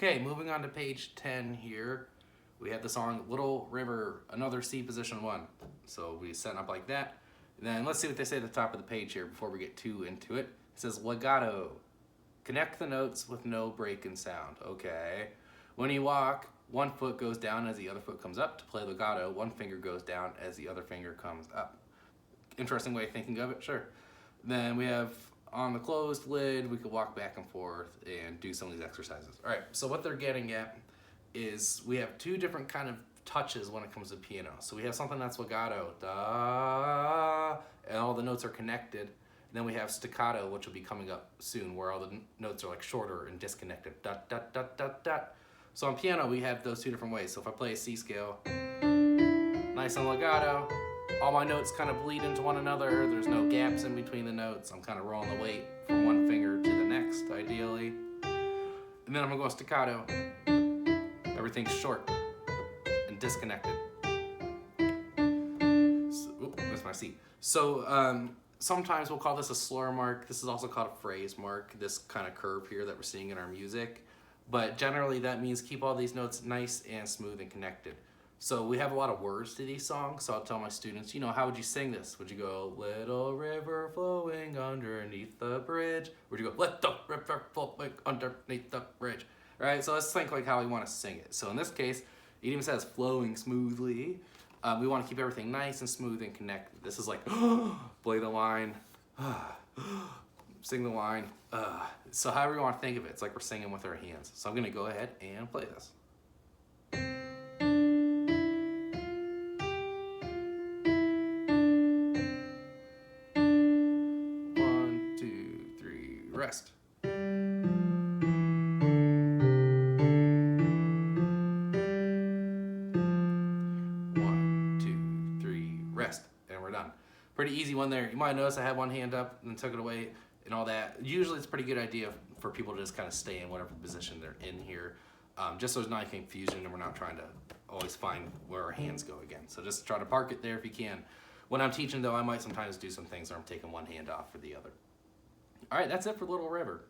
Okay, moving on to page 10 here. We have the song Little River, another C position 1. So we set up like that. And then let's see what they say at the top of the page here before we get too into it. It says legato. Connect the notes with no break in sound. Okay. When you walk, one foot goes down as the other foot comes up. To play legato, one finger goes down as the other finger comes up. Interesting way of thinking of it, sure. Then we have on the closed lid, we could walk back and forth and do some of these exercises. All right, so what they're getting at is we have two different kind of touches when it comes to piano. So we have something that's legato, da, and all the notes are connected. And then we have staccato, which will be coming up soon, where all the notes are like shorter and disconnected, dot, dot, dot, dot, dot. So on piano, we have those two different ways. So if I play a C scale, nice and legato, all my notes kind of bleed into one another. There's no gaps in between the notes. I'm kind of rolling the weight from one finger to the next, ideally. And then I'm gonna go staccato. Everything's short and disconnected. So, that's my C. So sometimes we'll call this a slur mark. This is also called a phrase mark, this kind of curve here that we're seeing in our music. But generally that means keep all these notes nice and smooth and connected. So we have a lot of words to these songs, so I'll tell my students, how would you sing this? Would you go, little river flowing underneath the bridge? Would you go, let the river flowing underneath the bridge? All right, so let's think like how we want to sing it. So in this case, it even says flowing smoothly. We want to keep everything nice and smooth and connected. This is like, play the line, sing the line. So however you want to think of it, it's like we're singing with our hands. So I'm gonna go ahead and play this. 1, 2, 3, rest. 1, 2, 3, rest. And we're done. Pretty easy one there. You might notice I had one hand up and took it away and all that. Usually it's a pretty good idea for people to just kind of stay in whatever position they're in here, just so there's not any confusion and we're not trying to always find where our hands go again. So just try to park it there if you can. When I'm teaching though, I might sometimes do some things where I'm taking one hand off for the other. All right, that's it for Little River.